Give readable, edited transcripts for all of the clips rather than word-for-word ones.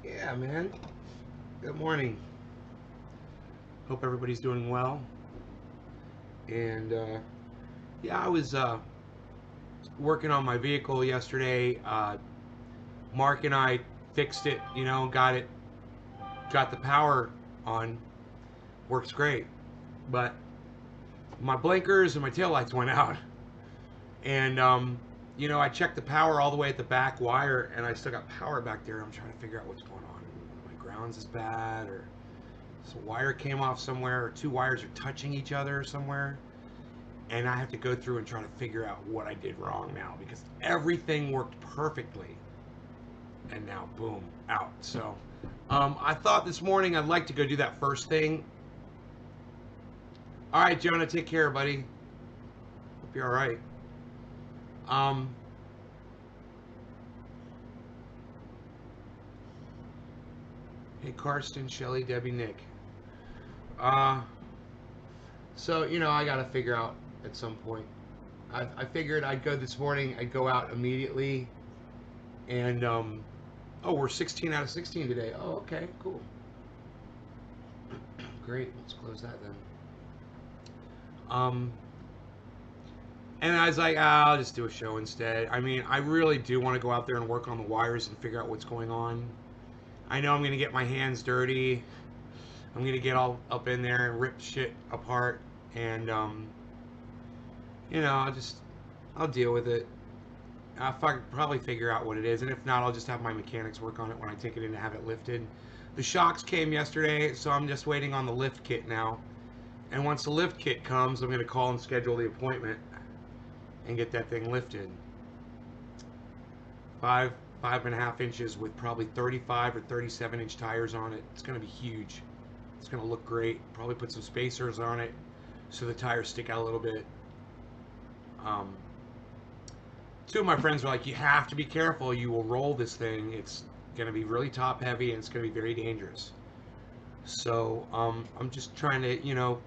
Yeah, man. Good morning. Hope everybody's doing well. And yeah, I was working on my vehicle yesterday. Mark and I fixed it. Got the power on. Works great. But my blinkers and my taillights went out. And I checked the power all the way at the back wire, and I still got power back there. I'm trying to figure out what's going on. My grounds is bad, or so wire came off somewhere, or two wires are touching each other somewhere, and I have to go through and try to figure out what I did wrong now because everything worked perfectly, and now boom, out. So I thought this morning I'd like to go do that first thing. All right, Jonah, take care, buddy. Hope you're all right. Um, hey, Karsten, Shelly, Debbie, Nick. Uh, so I got to figure out at some point. I figured I'd go this morning. I'd go out immediately, and oh, we're 16 out of 16 today. Oh, okay, cool. Great. Let's close that then. Um, and I was like, I'll just do a show instead. I mean, I really do want to go out there and work on the wires and figure out what's going on. I know I'm going to get my hands dirty. I'm going to get all up in there and rip shit apart. And, I'll deal with it. Probably figure out what it is. And if not, I'll just have my mechanics work on it when I take it in to have it lifted. The shocks came yesterday, so I'm just waiting on the lift kit now. And once the lift kit comes, I'm going to call and schedule the appointment and get that thing lifted. 5.5 inches with probably 35 or 37-inch tires on it. It's going to be huge. It's going to look great. Probably put some spacers on it so the tires stick out a little bit. Um, Two of my friends were like, "You have to be careful. You will roll this thing. It's going to be really top heavy and it's going to be very dangerous." So I'm just trying to,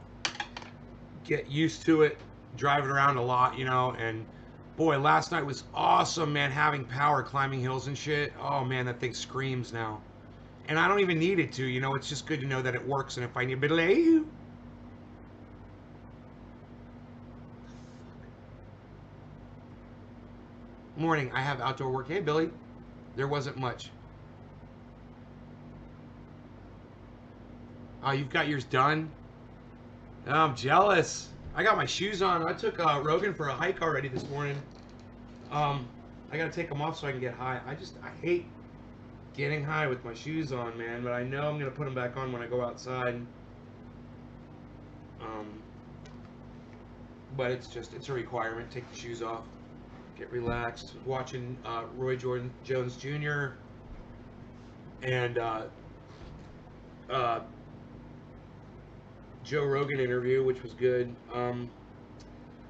get used to it, driving around a lot, and boy, last night was awesome, man, having power climbing hills and shit. Oh man, that thing screams now. And I don't even need it to, it's just good to know that it works. And if I need to delay, morning, I have outdoor work. Hey, Billy, there wasn't much. Oh, you've got yours done? Oh, I'm jealous. I got my shoes on. I took Rogan for a hike already this morning. Um, I gotta take them off so I can get high. I hate getting high with my shoes on, man. But I know I'm gonna put them back on when I go outside. Um, but it's a requirement. Take the shoes off. Get relaxed. Watching Roy Jordan Jones Jr. and uh, Joe Rogan interview, which was good.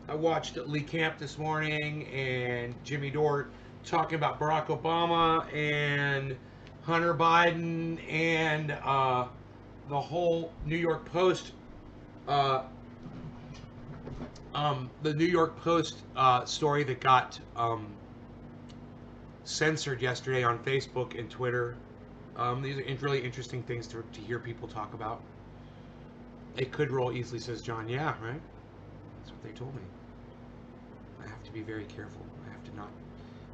I watched Lee Camp this morning and Jimmy Dore talking about Barack Obama and Hunter Biden and the whole New York Post. Uh, the New York Post story that got censored yesterday on Facebook and Twitter. These are really interesting things to hear people talk about. It could roll easily, says John. Yeah, right? That's what they told me. I have to be very careful. I have to not.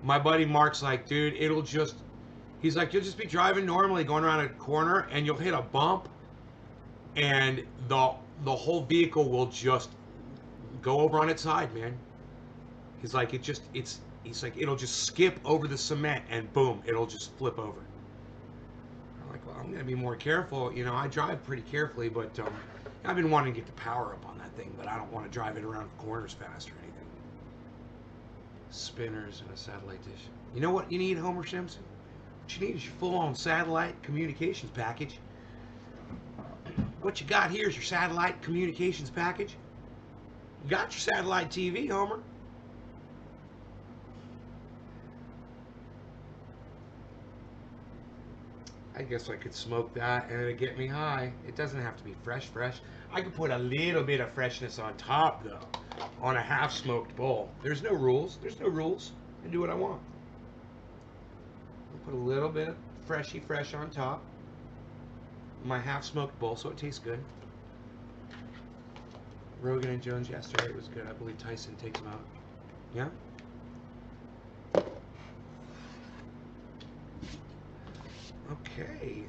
My buddy Mark's like, dude, he's like, you'll just be driving normally, going around a corner, and you'll hit a bump, and the whole vehicle will just go over on its side, man. He's like, he's like, it'll just skip over the cement, and boom, it'll just flip over. I'm like, well, I'm gonna be more careful. I drive pretty carefully, but I've been wanting to get the power up on that thing, but I don't want to drive it around corners fast or anything. Spinners and a satellite dish. You know what you need, Homer Simpson? What you need is your full-on satellite communications package. What you got here is your satellite communications package. You got your satellite TV, Homer. I guess I could smoke that and it'd get me high. It doesn't have to be fresh. I could put a little bit of freshness on top, though, on a half-smoked bowl. There's no rules. I do what I want. I'll put a little bit. freshy fresh on top. My half-smoked bowl, so it tastes good. Rogan and Jones yesterday was good. I believe Tyson takes them out. Yeah? Okay.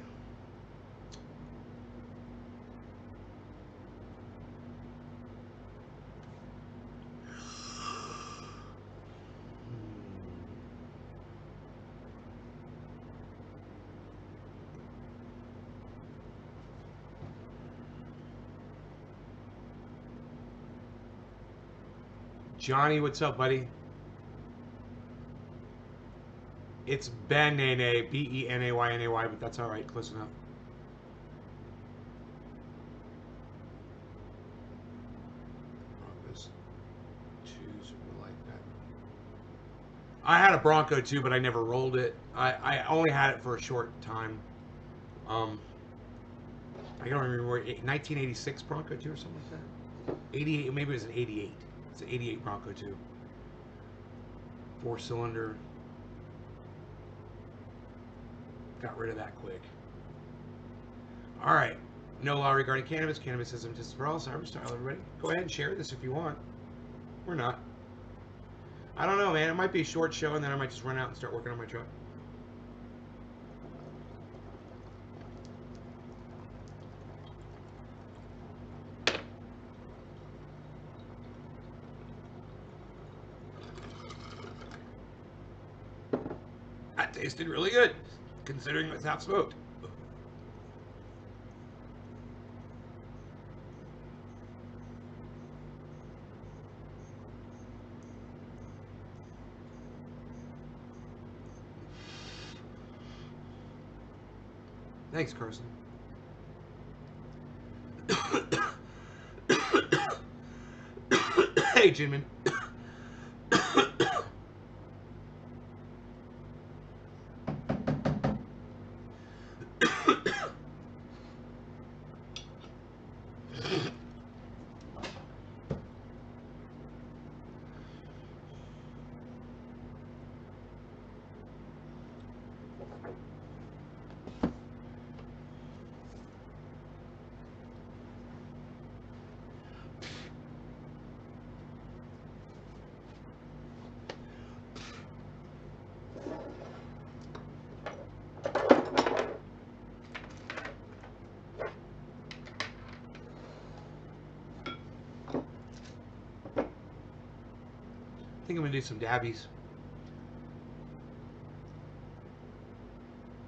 Johnny, what's up, buddy? It's Benay, Benayny, but that's all right. Close enough. Broncos twos were like that. I had a Bronco too, but I never rolled it. I only had it for a short time. I don't remember where 1986 Bronco 2 or something like that. 88, maybe it was an 88. It's an 88 Bronco 2. 4-cylinder. Got rid of that quick. All right. No law regarding cannabis. Cannabis isn't just for all. Cyber style, everybody. Go ahead and share this if you want. Or not. I don't know, man. It might be a short show, and then I might just run out and start working on my truck. That tasted really good, considering it's half smoked. Thanks, Carson. Hey, Jinmin. I think I'm gonna do some dabbies.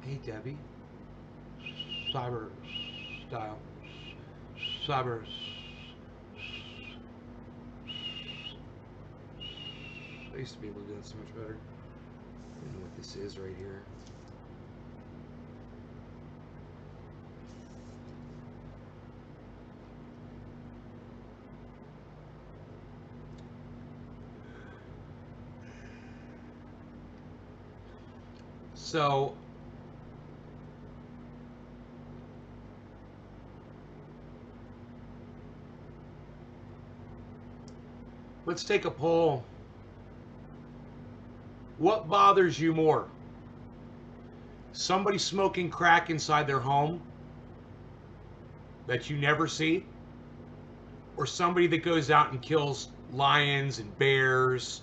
Hey, Debbie. Cyber style. Cyber. I used to be able to do that so much better. I don't know what this is right here. So let's take a poll. What bothers you more? Somebody smoking crack inside their home that you never see? Or somebody that goes out and kills lions and bears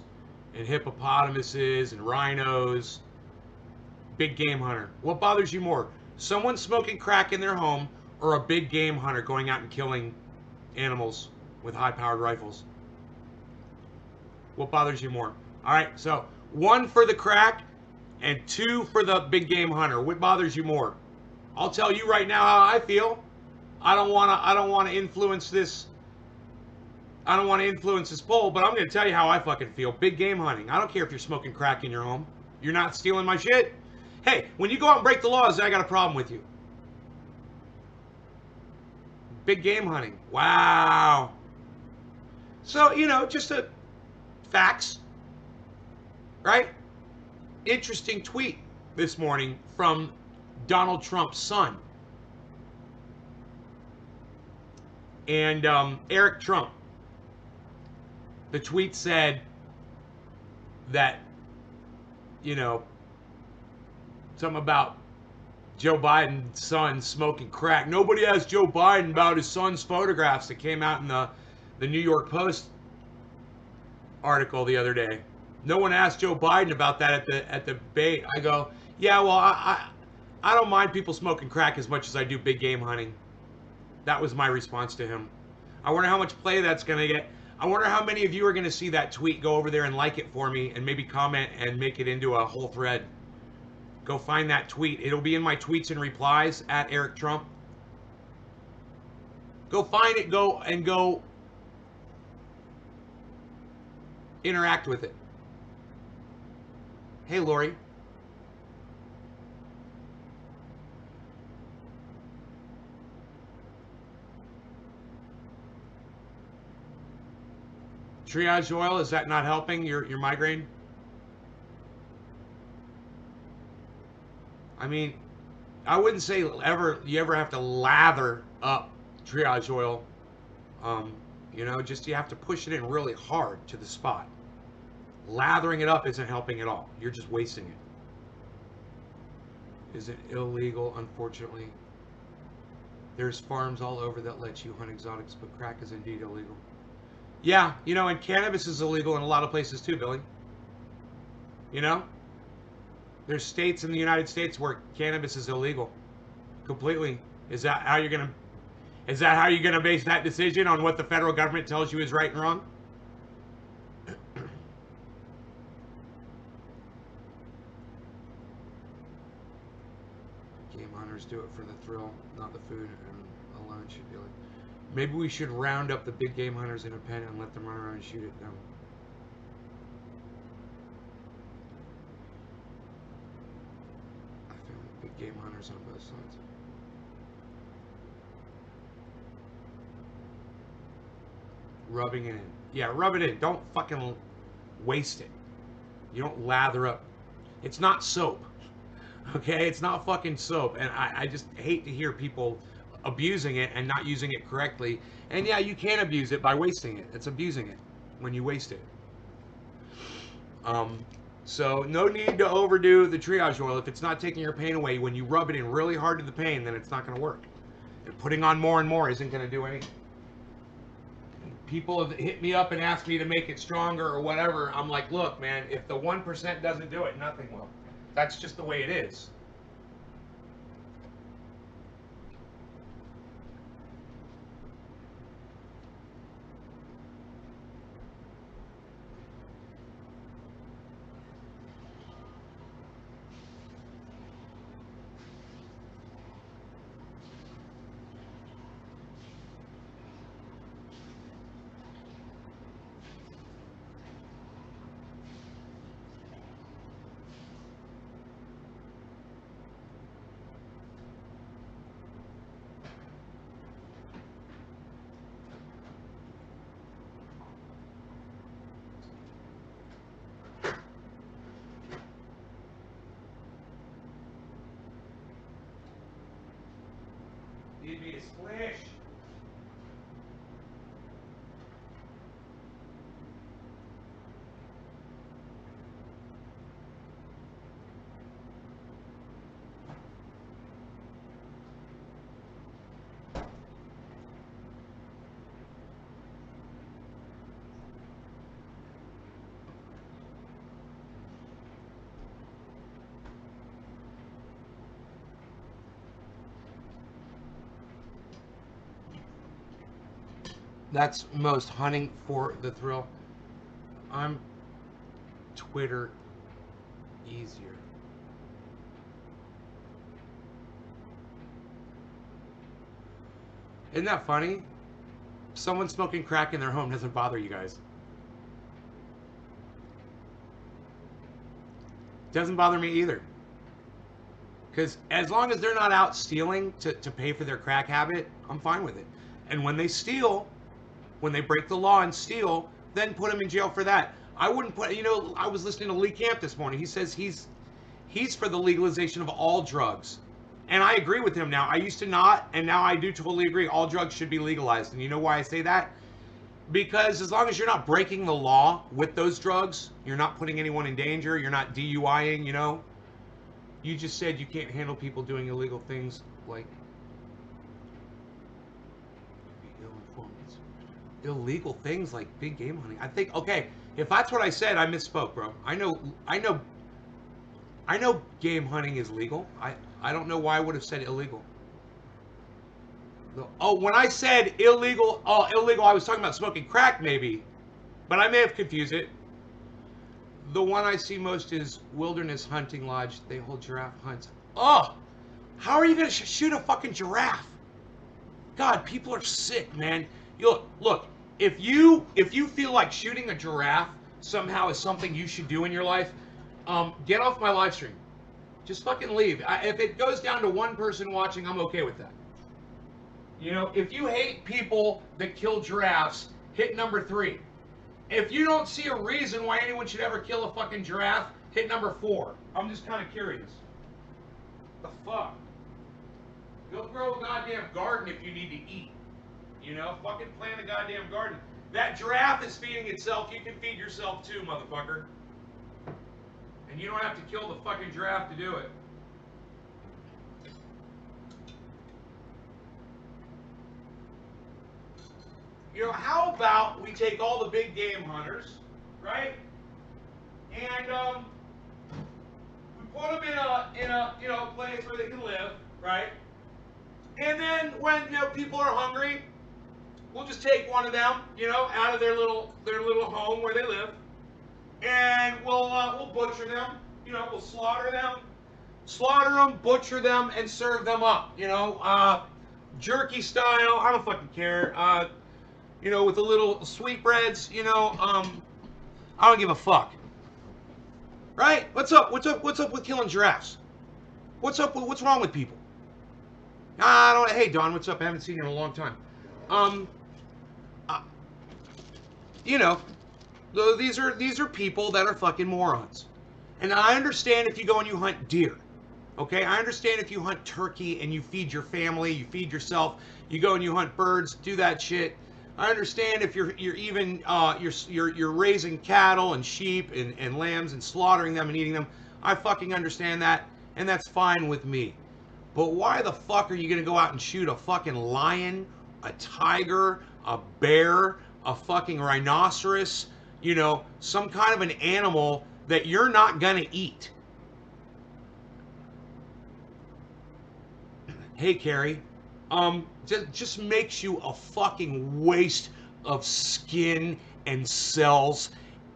and hippopotamuses and rhinos? Big game hunter. What bothers you more? Someone smoking crack in their home or a big game hunter going out and killing animals with high-powered rifles? What bothers you more? All right, so 1 for the crack and 2 for the big game hunter. What bothers you more? I'll tell you right now how I feel. I don't want to influence this. I don't want to influence this poll, but I'm going to tell you how I fucking feel. Big game hunting. I don't care if you're smoking crack in your home. You're not stealing my shit. Hey, when you go out and break the laws, I got a problem with you. Big game hunting. Wow. So, you know, just facts. Right? Interesting tweet this morning from Donald Trump's son. And Eric Trump. The tweet said that, you know, something about Joe Biden's son smoking crack. Nobody asked Joe Biden about his son's photographs that came out in the New York Post article the other day. No one asked Joe Biden about that at the debate. I go, yeah, well, I don't mind people smoking crack as much as I do big game hunting. That was my response to him. I wonder how much play that's going to get. I wonder how many of you are going to see that tweet, go over there and like it for me, and maybe comment and make it into a whole thread. Go find that tweet. It'll be in my tweets and replies at Eric Trump. Go find it, go interact with it. Hey, Lori. Triage oil, is that not helping your migraine? I mean, I wouldn't say you ever have to lather up triage oil. Just you have to push it in really hard to the spot. Lathering it up isn't helping at all. You're just wasting it. Is it illegal? Unfortunately. There's farms all over that let you hunt exotics, but crack is indeed illegal. Yeah, and cannabis is illegal in a lot of places too, Billy. There's states in the United States where cannabis is illegal. Completely. Is that how you're gonna base that decision on what the federal government tells you is right and wrong? Game hunters do it for the thrill, not the food, and alone should be like. Maybe we should round up the big game hunters in a pen and let them run around and shoot it down. I found big game hunters on both sides. Rubbing it in. Yeah, rub it in. Don't fucking waste it. You don't lather up. It's not soap. Okay? It's not fucking soap. And I just hate to hear people abusing it and not using it correctly. And yeah, you can abuse it by wasting it. It's abusing it when you waste it. So no need to overdo the triage oil. If it's not taking your pain away, when you rub it in really hard to the pain, then it's not going to work. And putting on more and more isn't going to do anything. People have hit me up and asked me to make it stronger or whatever. I'm like, look, man, if the 1% doesn't do it, nothing will. That's just the way it is. Need me a splish. That's most hunting for the thrill. I'm Twitter easier. Isn't that funny? Someone smoking crack in their home doesn't bother you guys. Doesn't bother me either. Because as long as they're not out stealing to pay for their crack habit, I'm fine with it. And when they steal, when they break the law and steal, then put them in jail for that. I wouldn't put, I was listening to Lee Camp this morning. He says he's for the legalization of all drugs. And I agree with him now. I used to not, and now I do totally agree. All drugs should be legalized. And you know why I say that? Because as long as you're not breaking the law with those drugs, you're not putting anyone in danger, you're not DUIing, You just said you can't handle people doing illegal things like ill-informed. Illegal things like big game hunting. I think okay, if that's what I said, I misspoke, bro. I know game hunting is legal. I don't know why I would have said illegal. Oh, when I said illegal, illegal, I was talking about smoking crack maybe, but I may have confused it. The one I see most is Wilderness Hunting Lodge. They hold giraffe hunts. Oh, how are you gonna shoot a fucking giraffe? God, people are sick, man. You look. If you feel like shooting a giraffe somehow is something you should do in your life, get off my live stream. Just fucking leave. If it goes down to one person watching, I'm okay with that. You know, if you hate people that kill giraffes, hit number 3. If you don't see a reason why anyone should ever kill a fucking giraffe, hit number 4. I'm just kind of curious. The fuck? Go grow a goddamn garden if you need to eat. You know, fucking plant a goddamn garden. That giraffe is feeding itself. You can feed yourself too, motherfucker. And you don't have to kill the fucking giraffe to do it. You know, how about we take all the big game hunters, right? And we put them in a place where they can live, right? And then when people are hungry, we'll just take one of them, out of their little home where they live, and we'll butcher them. We'll slaughter them, butcher them, and serve them up. Jerky style. I don't fucking care. With the little sweetbreads. I don't give a fuck. Right? What's up? What's up with killing giraffes? What's wrong with people? I don't. Hey Don, what's up? I haven't seen you in a long time. These are people that are fucking morons. And I understand if you go and you hunt deer. Okay? I understand if you hunt turkey and you feed your family, you feed yourself, you go and you hunt birds, do that shit. I understand if you're even you're raising cattle and sheep and lambs and slaughtering them and eating them. I fucking understand that, and that's fine with me. But why the fuck are you gonna go out and shoot a fucking lion, a tiger, a bear, a fucking rhinoceros, some kind of an animal that you're not gonna eat? Hey, Carrie. Just makes you a fucking waste of skin and cells,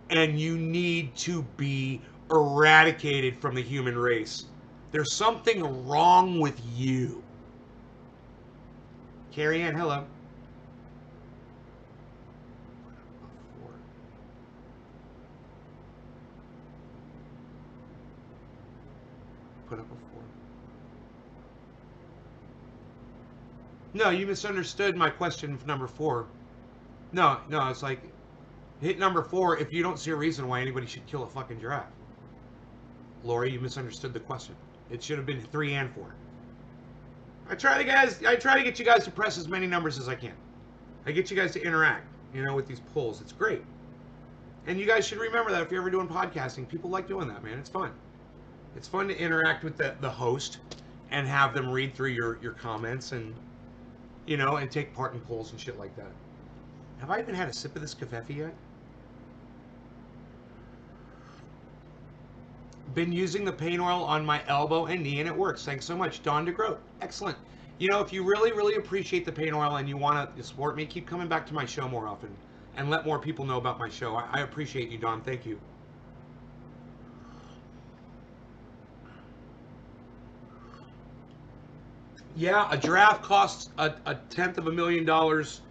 and you need to be eradicated from the human race. There's something wrong with you. Carrie Ann, hello. Put up a 4. No, you misunderstood my question for number 4. No, it's like, hit number 4 if you don't see a reason why anybody should kill a fucking giraffe. Lori, you misunderstood the question. It should have been 3 and 4. I try to get you guys to press as many numbers as I can. I get you guys to interact, with these polls. It's great. And you guys should remember that if you're ever doing podcasting, people like doing that, man. It's fun. It's fun to interact with the host and have them read through your comments and and take part in polls and shit like that. Have I even had a sip of this kefefe yet? Been using the pain oil on my elbow and knee and it works. Thanks so much. Dawn DeGroat. Excellent. If you really, really appreciate the pain oil and you want to support me, keep coming back to my show more often and let more people know about my show. I appreciate you, Dawn. Thank you. Yeah, a giraffe costs a $1/10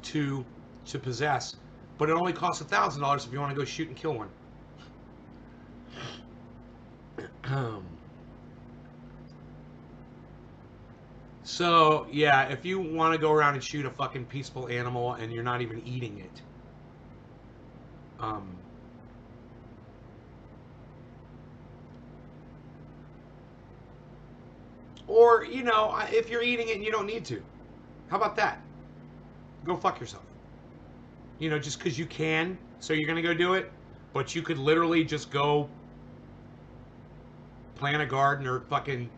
to possess, but it only costs $1,000 if you want to go shoot and kill one. So yeah, if you want to go around and shoot a fucking peaceful animal and you're not even eating it, or if you're eating it and you don't need to, how about that? Go fuck yourself. Just because you can, so you're gonna go do it, but you could literally just go plant a garden or fucking,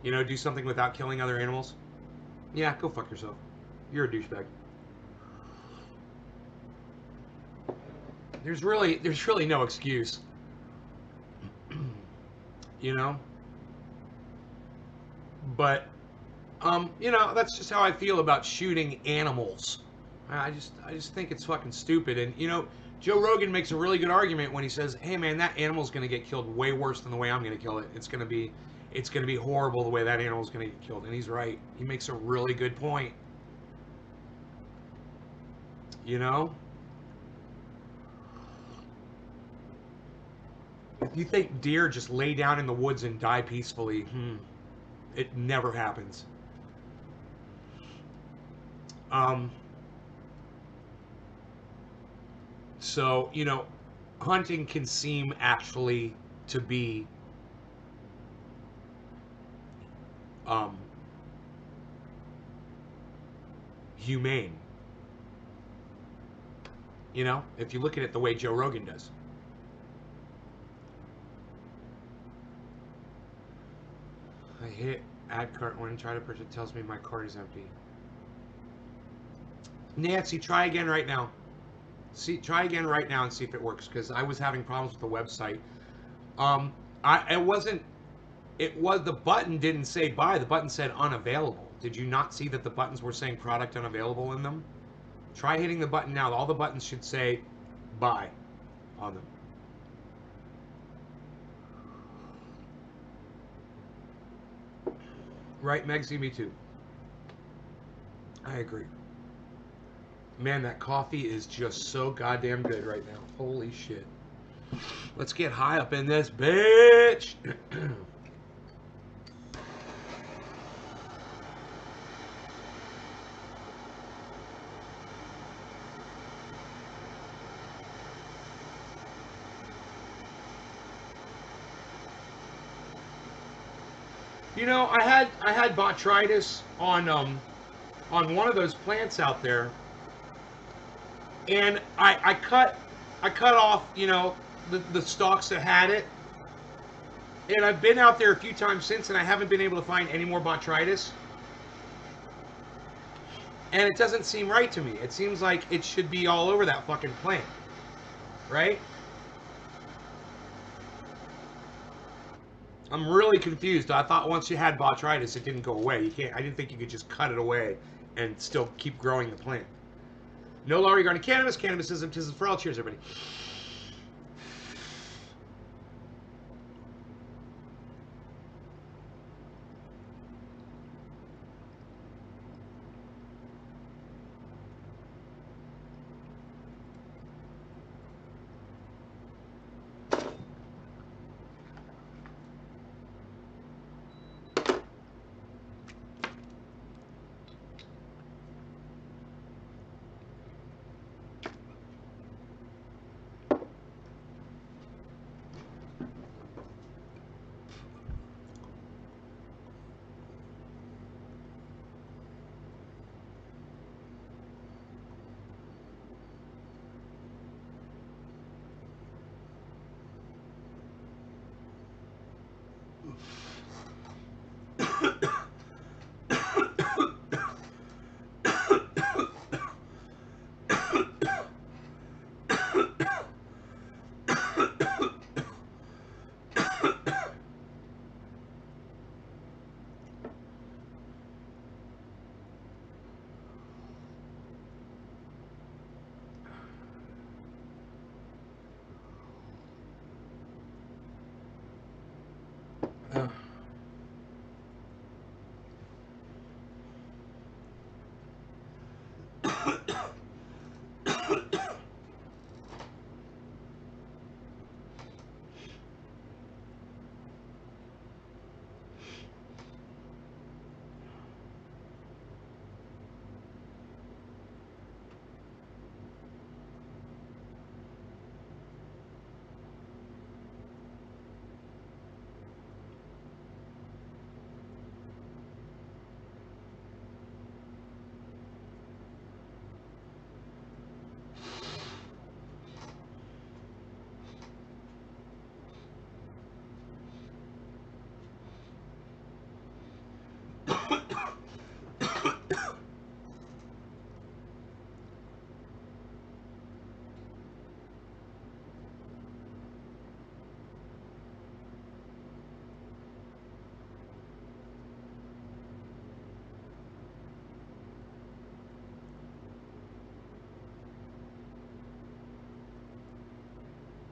do something without killing other animals, yeah, go fuck yourself. You're a douchebag. There's really no excuse. you know. But that's just how I feel about shooting animals. I just think it's fucking stupid. And Joe Rogan makes a really good argument when he says, "Hey man, that animal's going to get killed way worse than the way I'm going to kill it. It's going to be horrible the way that animal's going to get killed." And he's right. He makes a really good point. You know? If you think deer just lay down in the woods and die peacefully, it never happens. Um, so, hunting can seem actually to be um, humane. If you look at it the way Joe Rogan does. I hit add cart when I try to purchase. It tells me my cart is empty. Nancy, try again right now. Try again right now and see if it works, because I was having problems with the website. Um, it wasn't. It was the button didn't say buy. The button said unavailable. Did you not see that the buttons were saying product unavailable in them? Try hitting the button now. All the buttons should say buy on them. Right, Megsy? Me too. I agree. Man, that coffee is just so goddamn good right now. Holy shit. Let's get high up in this bitch. I had botrytis on one of those plants out there, and I cut off the stalks that had it, and I've been out there a few times since, and I haven't been able to find any more botrytis, and it doesn't seem right to me. It seems like it should be all over that fucking plant, right? I'm really confused. I thought once you had botrytis, it didn't go away. You can't. I didn't think you could just cut it away and still keep growing the plant. No law regarding cannabis. Cannabis is for all. Cheers, everybody.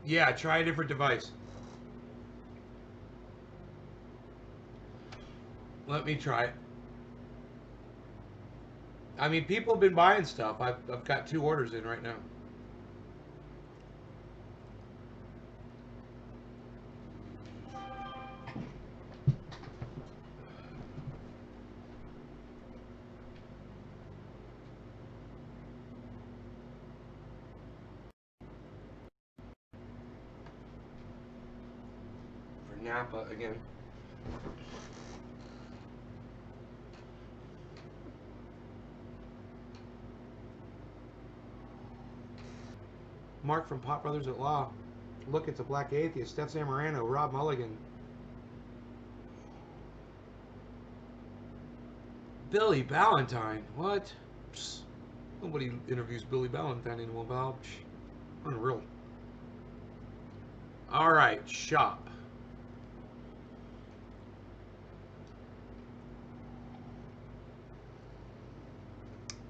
Yeah, try a different device. Let me try it. I mean, people have been buying stuff. I've got 2 orders in right now. For Napa again. Mark from Pot Brothers at Law. Look, it's a Black Atheist. Steph Zamorano, Rob Mulligan. Billy Ballantyne. What? Psst. Nobody interviews Billy Ballantyne anymore, Bob. Unreal. All right, shop.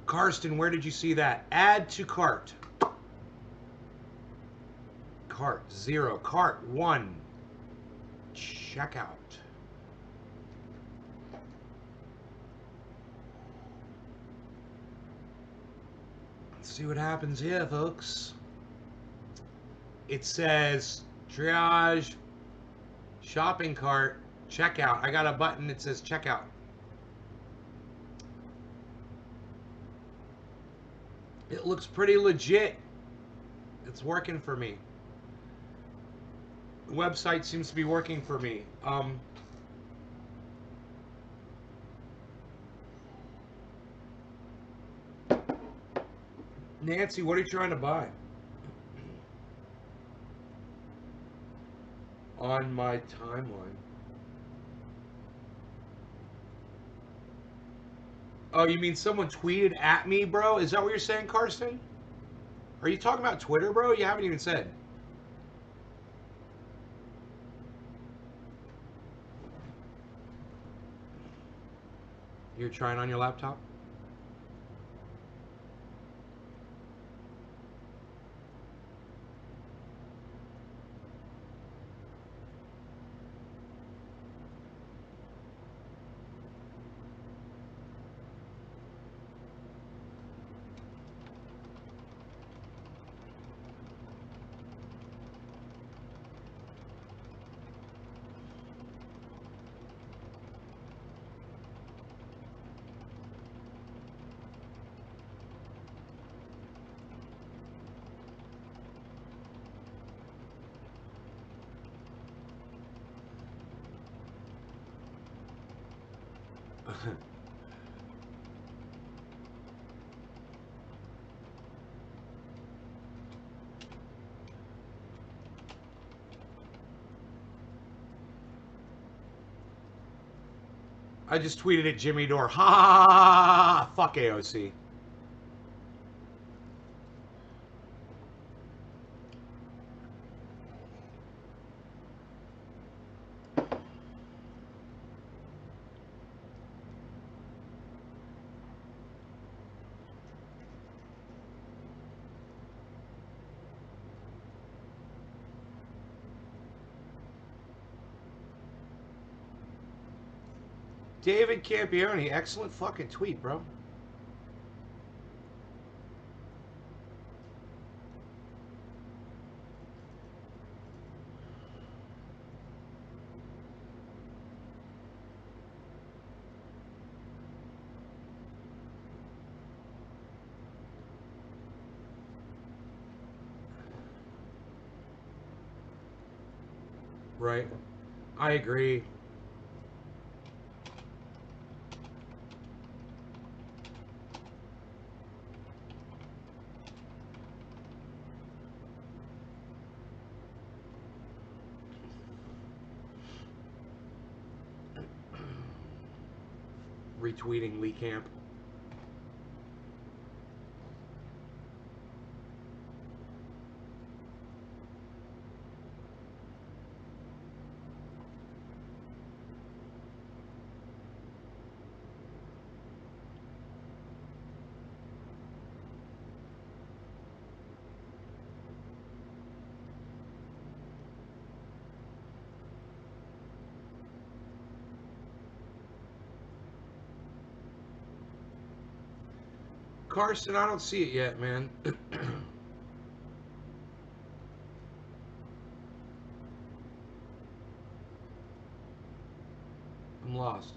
Karsten, where did you see that? Add to cart. Cart 0. Cart 1. Checkout. Let's see what happens here, folks. It says triage, shopping cart, checkout. I got a button that says checkout. It looks pretty legit. It's working for me. The website seems to be working for me. Nancy, what are you trying to buy? On my timeline. Oh, you mean someone tweeted at me, bro? Is that what you're saying, Karsten? Are you talking about Twitter, bro? You haven't even said. You're trying on your laptop? I just tweeted at Jimmy Dore. Ha ha ha ha ha! Fuck AOC. David Campione, excellent fucking tweet, bro. Right. I agree. Retweeting Lee Camp. Carson, I don't see it yet, man. I'm lost.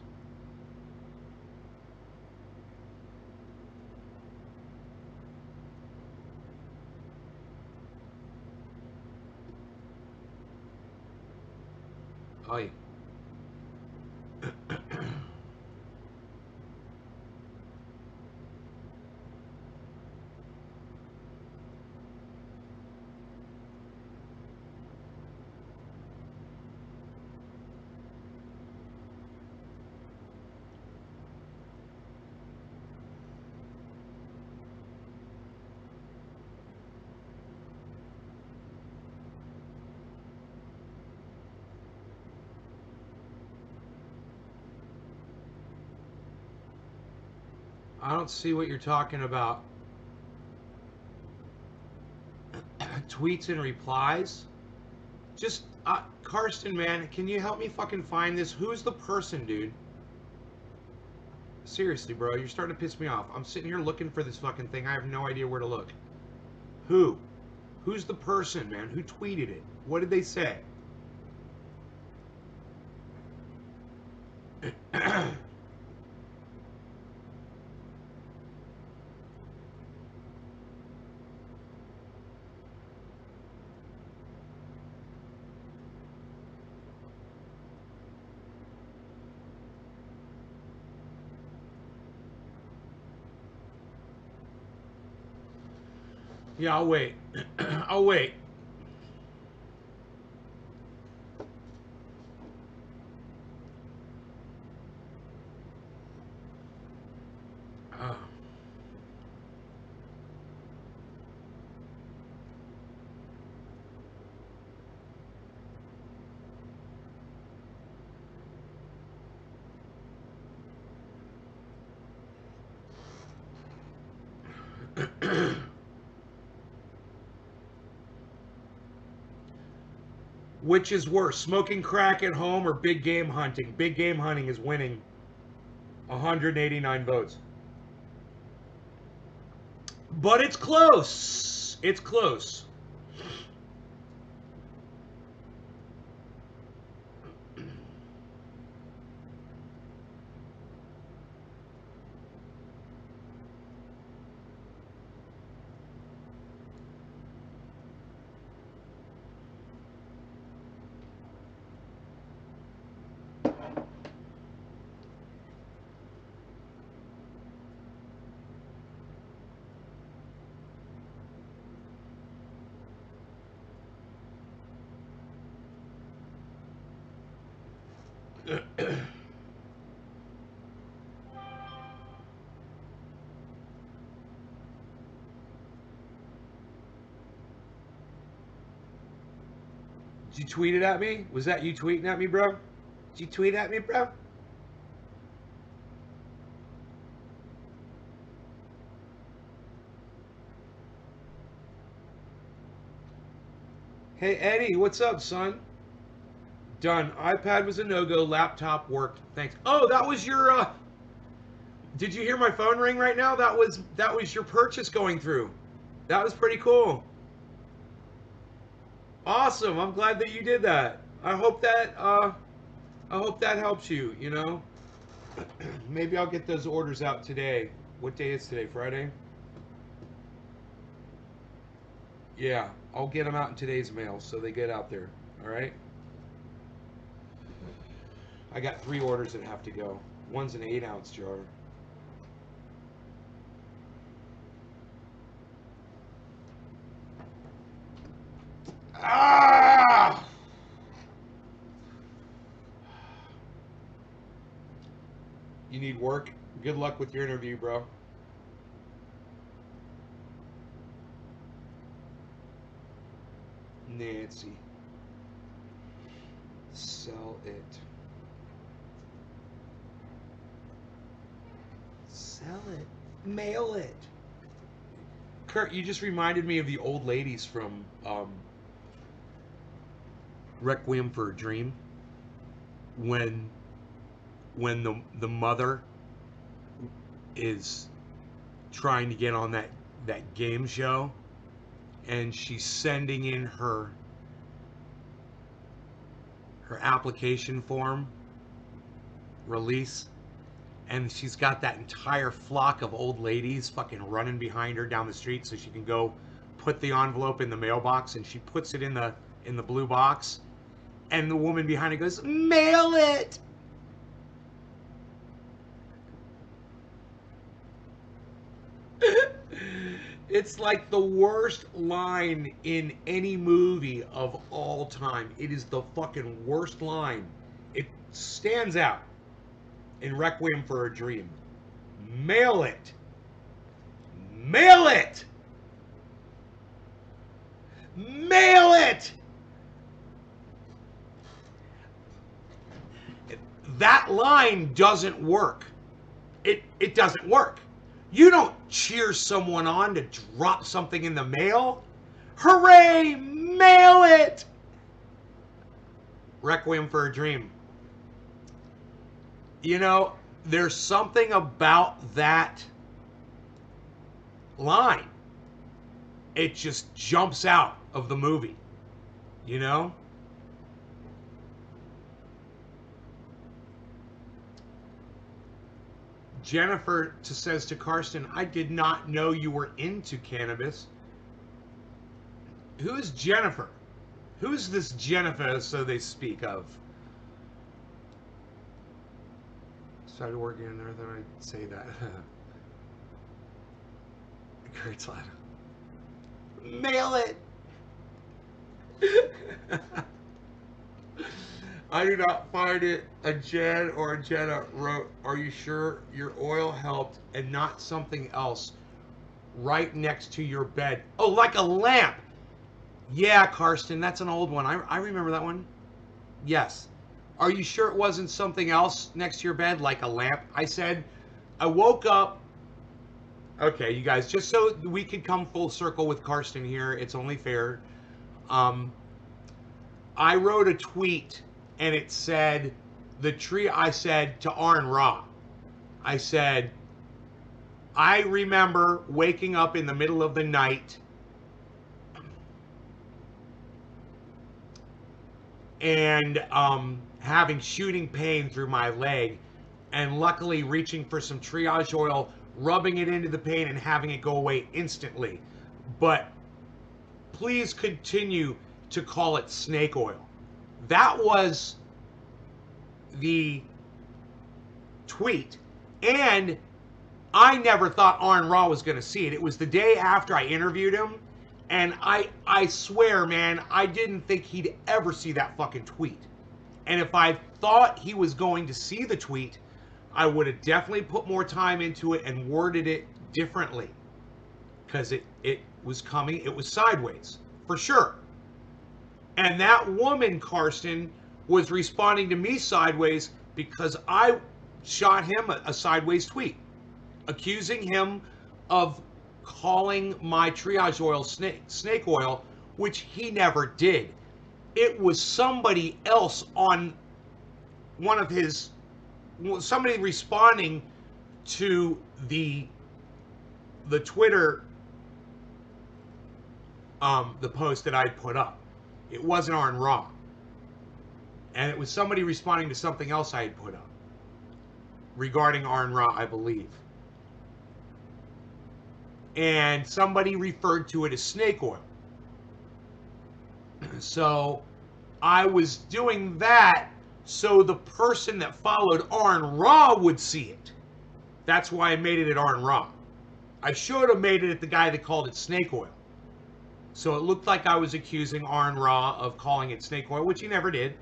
Oh, yeah. I don't see what you're talking about. Tweets and replies? Just, Karsten, man, can you help me fucking find this? Who's the person, dude? Seriously, bro, you're starting to piss me off. I'm sitting here looking for this fucking thing. I have no idea where to look. Who? Who's the person, man? Who tweeted it? What did they say? Yeah, I'll wait. I'll wait. Uh, which is worse, smoking crack at home or big game hunting? Big game hunting is winning 189 votes. But it's close. It's close. Did you tweet it at me? Was that you tweeting at me, bro? Did you tweet at me, bro? Hey, Eddie, what's up, son? Done. iPad was a no-go. Laptop worked. Thanks. Oh, that was your. Did you hear my phone ring right now? That was your purchase going through. That was pretty cool. Awesome. I'm glad that you did that. I hope that helps you. You know. Maybe I'll get those orders out today. What day is today? Friday? Yeah, I'll get them out in today's mail so they get out there. All right? I got 3 orders that have to go. One's an 8-ounce jar. Ah! You need work? Good luck with your interview, bro. Nancy. Sell it. Sell it. Mail it. Kurt, you just reminded me of the old ladies from Requiem for a Dream. When the mother is trying to get on that game show, and she's sending in her application form release, and she's got that entire flock of old ladies fucking running behind her down the street so she can go put the envelope in the mailbox, and she puts it in the blue box, and the woman behind her goes, "Mail it." It's like the worst line in any movie of all time. It is the fucking worst line. It stands out in Requiem for a Dream. Mail it. Mail it. Mail it. That line doesn't work. It doesn't work. You don't cheer someone on to drop something in the mail. Hooray! Mail it! Requiem for a Dream. You know, there's something about that line. It just jumps out of the movie. You know? Jennifer says to Karsten, "I did not know you were into cannabis." Who's Jennifer? Who's this Jennifer, so they speak of? Started working in there, then I'd say that. Kurt's loud. Mail it! I do not find it. A Jen or a Jenna wrote, "Are you sure your oil helped and not something else right next to your bed?" Oh, like a lamp. Yeah, Karsten, that's an old one. I remember that one. Yes. Are you sure it wasn't something else next to your bed, like a lamp? I said, I woke up. Okay, you guys, just so we could come full circle with Karsten here, it's only fair. I wrote a tweet, and it said, I said to Arn Ra, I said, I remember waking up in the middle of the night and having shooting pain through my leg, and luckily reaching for some triage oil, rubbing it into the pain, and having it go away instantly. But please continue to call it snake oil. That was the tweet. And I never thought Arn Ra was going to see it. It was the day after I interviewed him. And I swear, man, I didn't think he'd ever see that fucking tweet. And if I thought he was going to see the tweet, I would have definitely put more time into it and worded it differently. Because it was coming, it was sideways, for sure. And that woman, Karsten, was responding to me sideways because I shot him a sideways tweet, accusing him of calling my triage oil snake oil, which he never did. It was somebody else on one of his, somebody responding to the Twitter, the post that I put up. It wasn't Arn Ra. And it was somebody responding to something else I had put up regarding Arn Ra, I believe. And somebody referred to it as snake oil. So I was doing that so the person that followed Arn Ra would see it. That's why I made it at Arn Ra. I should have made it at the guy that called it snake oil. So it looked like I was accusing Arn Ra of calling it snake oil, which he never did.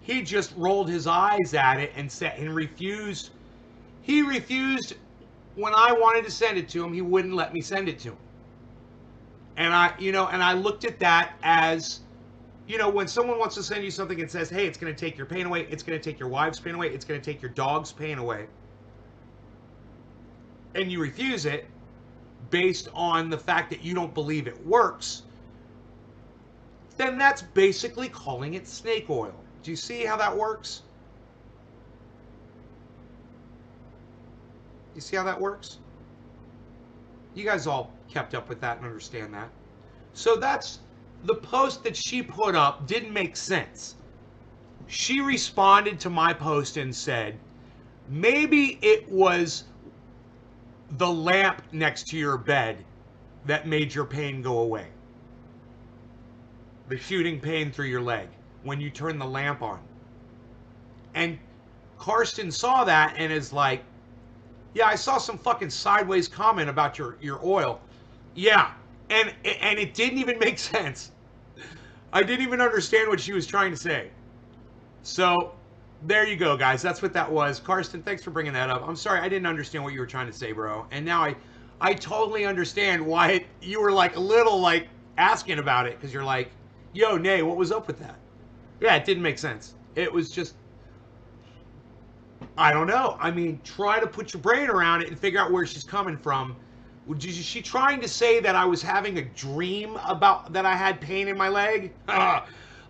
He just rolled his eyes at it and said, and refused. He refused when I wanted to send it to him. He wouldn't let me send it to him. And I looked at that as, when someone wants to send you something and says, hey, it's going to take your pain away, it's going to take your wife's pain away, it's going to take your dog's pain away, and you refuse it based on the fact that you don't believe it works, then that's basically calling it snake oil. Do you see how that works? You see how that works? You guys all kept up with that and understand that. So that's the post that she put up didn't make sense. She responded to my post and said, maybe it was the lamp next to your bed that made your pain go away. The shooting pain through your leg when you turn the lamp on. And Karsten saw that and is like, yeah, I saw some fucking sideways comment about your oil. Yeah. And it didn't even make sense. I didn't even understand what she was trying to say. So there you go, guys. That's what that was. Karsten, thanks for bringing that up. I'm sorry, I didn't understand what you were trying to say, bro. And now I totally understand why you were like a little like asking about it, because you're like, yo, Nay, what was up with that? Yeah, it didn't make sense. It was just, I don't know. I mean, try to put your brain around it and figure out where she's coming from. Is she trying to say that I was having a dream about that I had pain in my leg?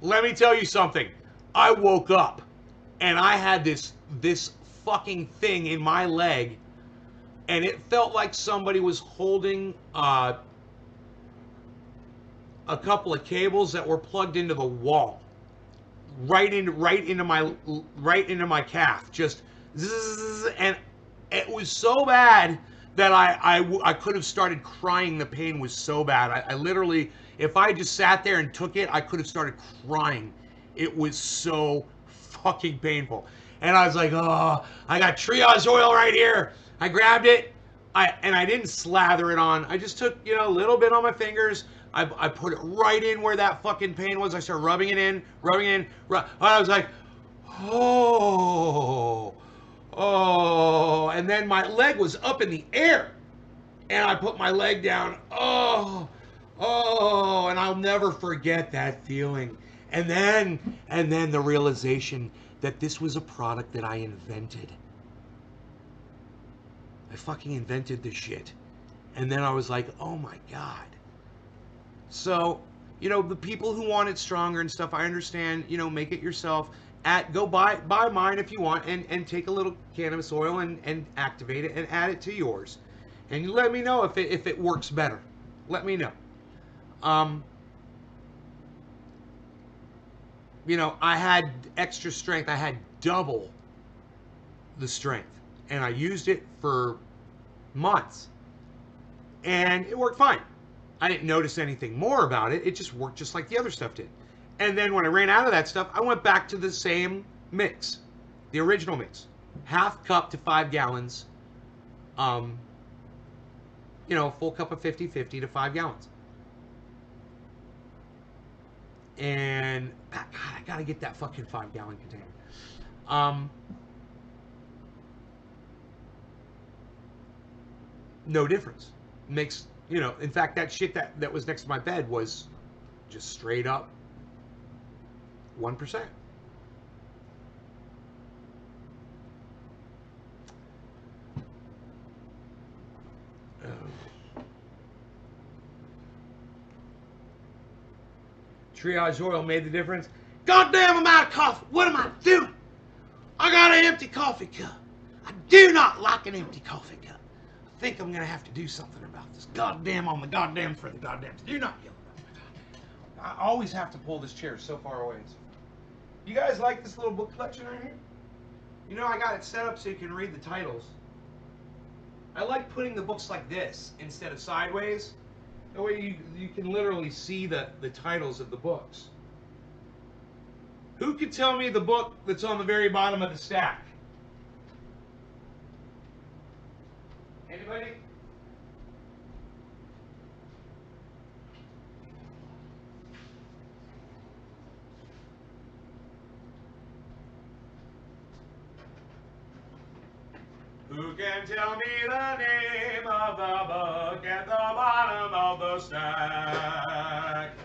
Let me tell you something. I woke up and I had this fucking thing in my leg, and it felt like somebody was holding a couple of cables that were plugged into the wall, right into my calf, just zzz, and it was so bad that I could have started crying. The pain was so bad. I literally, if I just sat there and took it, I could have started crying. It was so fucking painful. And I was like, oh, I got triage oil right here. I grabbed it. I didn't slather it on. I just took, a little bit on my fingers. I put it right in where that fucking pain was. I started rubbing it in. I was like, oh, oh. And then my leg was up in the air. And I put my leg down. Oh, oh. And I'll never forget that feeling. And then the realization that this was a product that I invented. I fucking invented this shit. And then I was like, oh my God. So, the people who want it stronger and stuff, I understand, make it yourself. Go buy mine if you want, and take a little cannabis oil and activate it and add it to yours. And you let me know if it works better. Let me know. I had extra strength. I had double the strength. And I used it for months. And it worked fine. I didn't notice anything more about it. It just worked just like the other stuff did. And then when I ran out of that stuff, I went back to the same mix, the original mix. Half cup to 5 gallons. Full cup of 50-50 to 5 gallons. And, God, I gotta get that fucking 5-gallon container. No difference. Makes, in fact, that shit that was next to my bed was just straight up 1%. Triage oil made the difference. Goddamn, I'm out of coffee. What am I doing? I got an empty coffee cup. I do not like an empty coffee cup. I think I'm going to have to do something about this. Goddamn on the goddamn for the goddamn. Do not yell about the goddamn. I always have to pull this chair so far away. You guys like this little book collection right here? I got it set up so you can read the titles. I like putting the books like this instead of sideways. That way you can literally see the titles of the books. Who could tell me the book that's on the very bottom of the stack? Anybody? Who can tell me the name of the book at the bottom of the stack?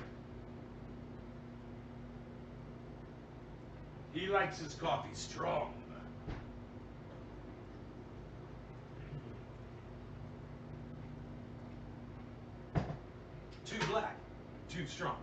He likes his coffee strong. Too black, too strong.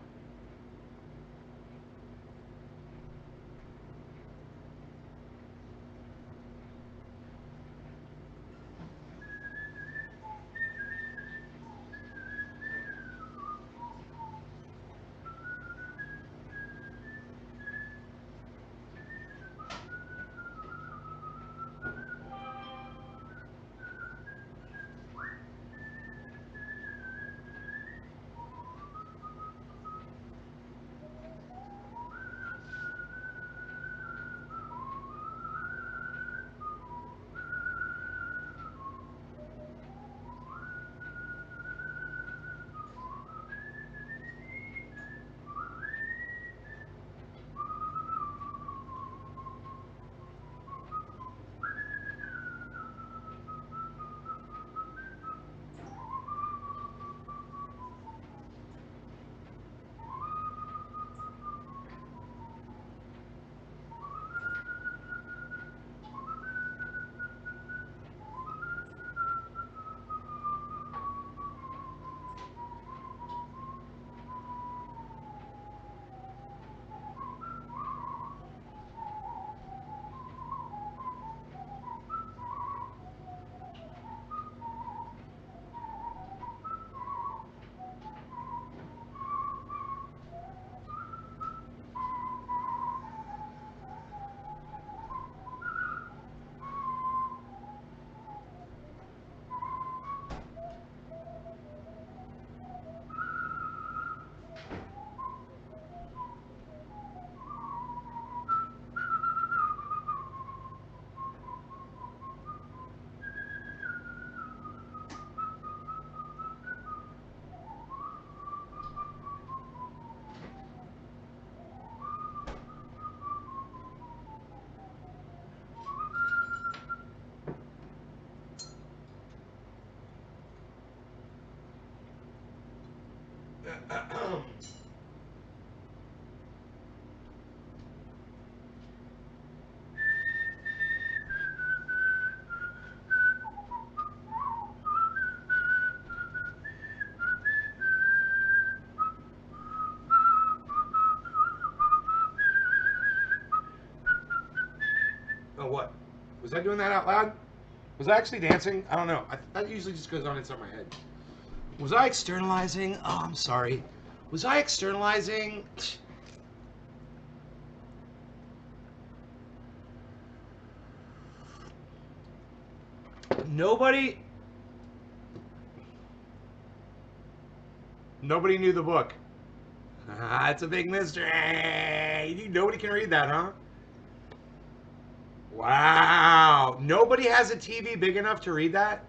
I doing that out loud? Was I actually dancing? I don't know. That usually just goes on inside my head. Was I externalizing? Oh, I'm sorry. Was I externalizing? Nobody knew the book. Ah, it's a big mystery. Nobody can read that, huh? Wow. Nobody has a TV big enough to read that?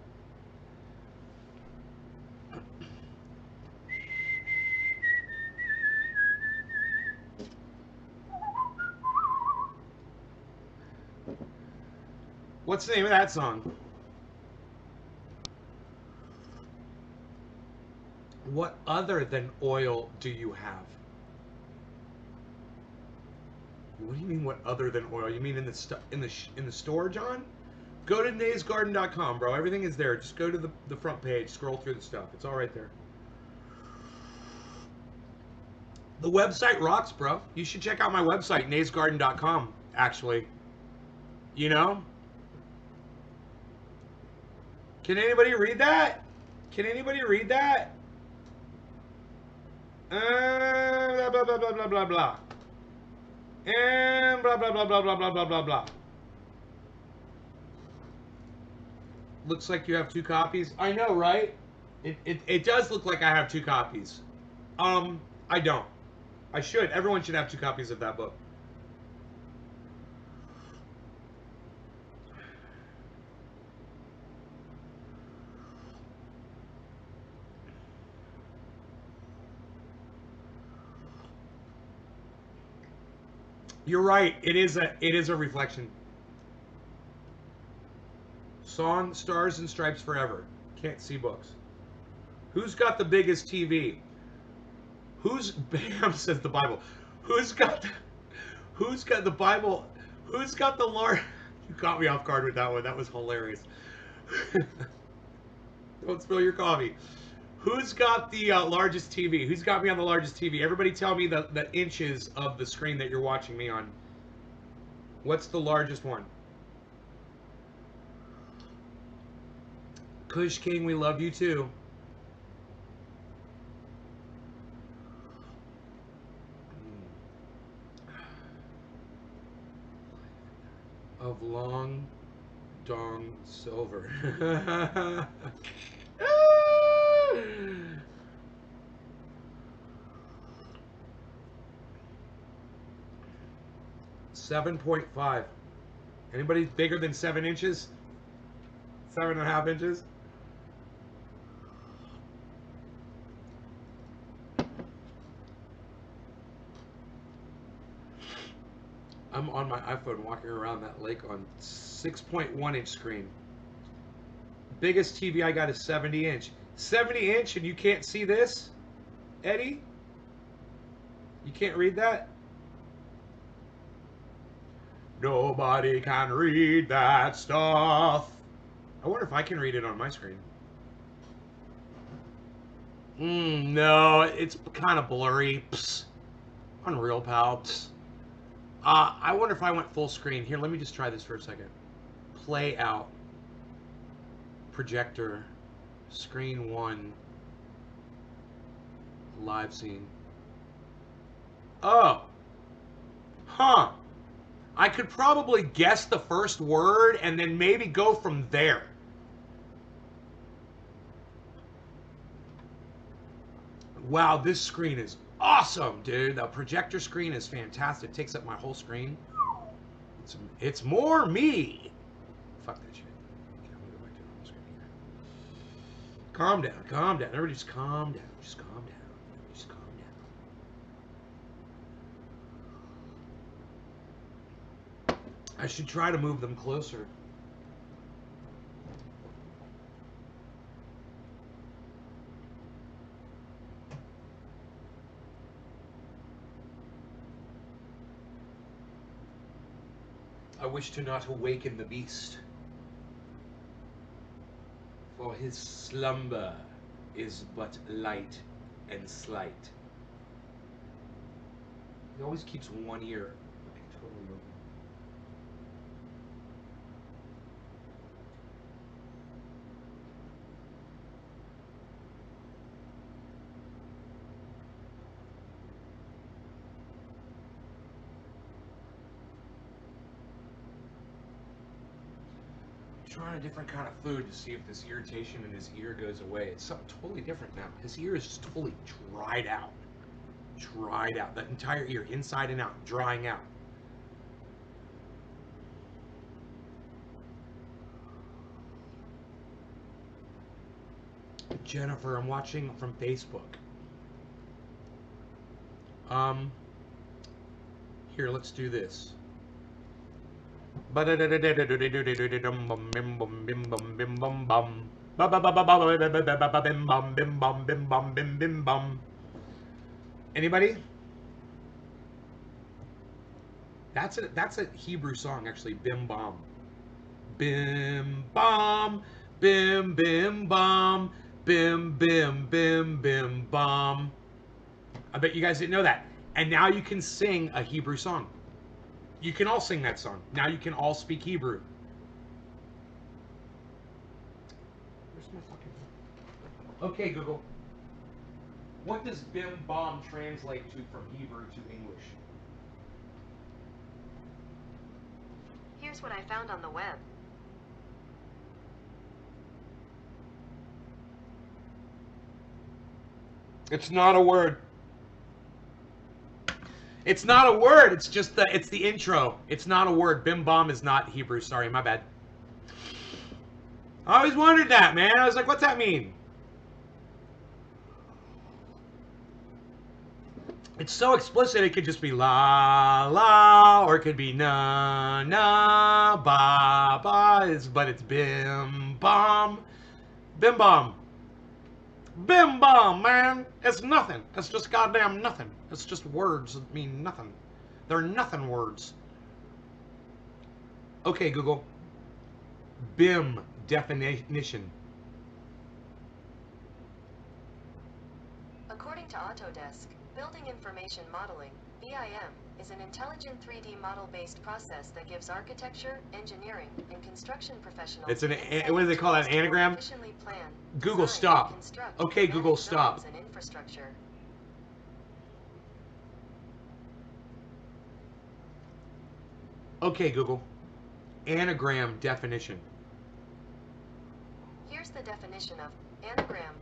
What's the name of that song? What other than oil do you have? What do you mean? What other than oil? You mean in the store, John? Go to naysgarden.com, bro. Everything is there. Just go to the front page, scroll through the stuff. It's all right there. The website rocks, bro. You should check out my website, naysgarden.com, actually. You know? Can anybody read that? Can anybody read that? Blah, blah, blah, blah, blah, blah, blah. And blah, blah, blah, blah, blah, blah, blah, blah, blah. Looks like you have 2 copies. I know, right? It does look like I have 2 copies. I don't. I should. Everyone should have 2 copies of that book. You're right. It is a reflection. Song Stars and Stripes Forever. Can't see books. Who's got the biggest TV? Who's Bam says the Bible. Who's got the Bible? Who's got the large? You caught me off guard with that one. That was hilarious. Don't spill your coffee. Who's got the largest TV? Who's got me on the largest TV? Everybody tell me the inches of the screen that you're watching me on. What's the largest one? Kush King, we love you too. Of long dong silver. 7.5. Anybody bigger than 7 inches? 7.5 inches? I'm on my iPhone walking around that lake on 6.1 inch screen. Biggest TV I got is 70 inch. 70 inch and you can't see this? Eddie? You can't read that? Nobody can read that stuff. I wonder if I can read it on my screen. No, it's kind of blurry. Psst. Unreal, pal. Psst. I wonder if I went full screen. Here, let me just try this for a second. Play out. Projector. Screen 1. Live scene. Oh. Huh. I could probably guess the first word and then maybe go from there. Wow, this screen is awesome, dude. The projector screen is fantastic. It takes up my whole screen. It's more me. Fuck that shit. Okay, I'm gonna go back to the normal screen here. Calm down, calm down. Everybody just calm down. Just calm down. Just calm down. I should try to move them closer. I wish to not awaken the beast, for his slumber is but light and slight. He always keeps one ear like totally open. trying a different kind of food to see if this irritation in his ear goes away. It's something totally different now. His ear is just totally dried out. Dried out. That entire ear, inside and out, drying out. Jennifer, I'm watching from Facebook. Here, let's do this. Anybody? That's a Hebrew song, actually. Bim bom. Bim bom. Bim bim bom. Bim bim bim bim bom. I bet you guys didn't know that. And now you can sing a Hebrew song. You can all sing that song. Now you can all speak Hebrew. Where's my fucking... Okay, Google. What does bim bom translate to from Hebrew to English? Here's what I found on the web. It's not a word. It's not a word. It's just it's the intro. It's not a word. Bim bom is not Hebrew. Sorry, my bad. I always wondered that, man. I was like, what's that mean? It's so explicit. It could just be la la, or it could be na na ba ba. But it's bim bom, bim bom. Bim bom, man. It's nothing. It's just goddamn nothing. It's just words that mean nothing. They're nothing words. Okay, Google. BIM definition. According to Autodesk, Building Information Modeling, BIM, is an intelligent 3D model-based process that gives architecture, engineering, and construction professionals... It's an, what do they call that, an anagram? Google, stop. Okay, Google, stop. And infrastructure. Okay, Google. Anagram definition. Here's the definition of anagram.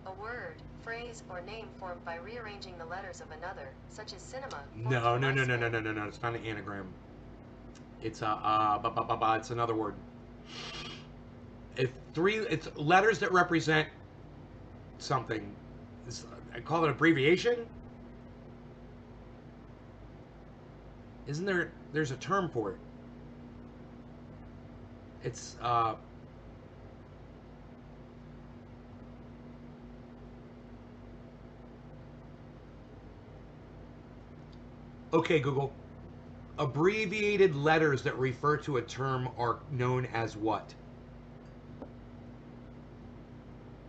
A word, phrase, or name formed by rearranging the letters of another, such as cinema. No. It's not an anagram. It's it's another word. It's letters that represent something. I call it abbreviation. Isn't there? There's a term for it. It's okay, Google. Abbreviated letters that refer to a term are known as what?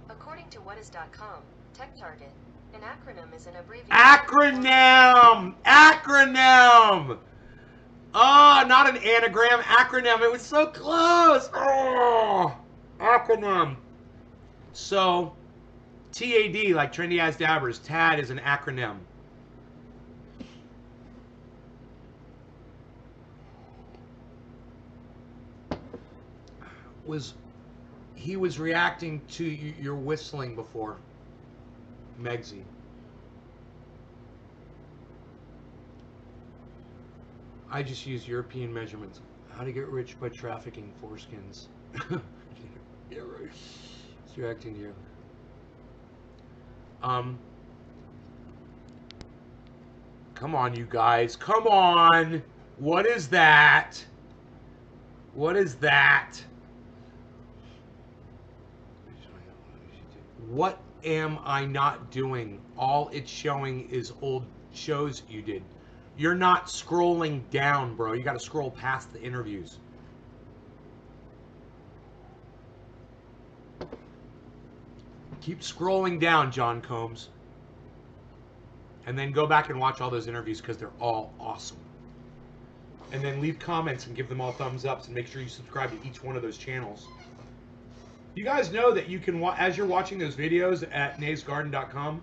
According to whatis.com, TechTarget, an acronym is an abbreviation. Acronym! Acronym! Oh, not an anagram, acronym. It was so close. Oh, acronym. So, TAD, like Trendy As Dabbers, TAD is an acronym. He was reacting to your whistling before, Megsy. I just use European measurements. How to get rich by trafficking foreskins. Yeah, right. It's reacting to you. Come on, you guys. Come on. What is that? What is that? What am I not doing? All it's showing is old shows you did. You're not scrolling down, bro. You got to scroll past the interviews. Keep scrolling down, John Combs. And then go back and watch all those interviews because they're all awesome. And then leave comments and give them all thumbs ups and make sure you subscribe to each one of those channels. You guys know that you can, as you're watching those videos at naysgarden.com,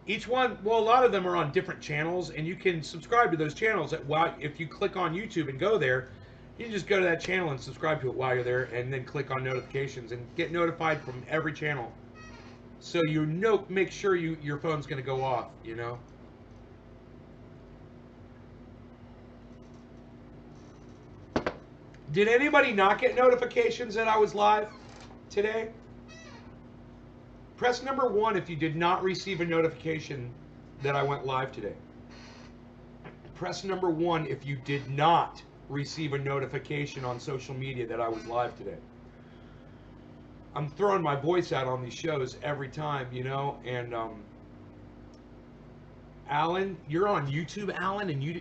each one, well, a lot of them are on different channels, and you can subscribe to those channels if you click on YouTube and go there, You can just go to that channel and subscribe to it while you're there, and then click on notifications and get notified from every channel. So you know, make sure your phone's going to go off, you know. Did anybody not get notifications that I was live today? Press number 1 if you did not receive a notification that I went live today. Press number 1 if you did not receive a notification on social media that I was live today. I'm throwing my voice out on these shows every time, you know, and Alan, you're on YouTube, Alan, and you...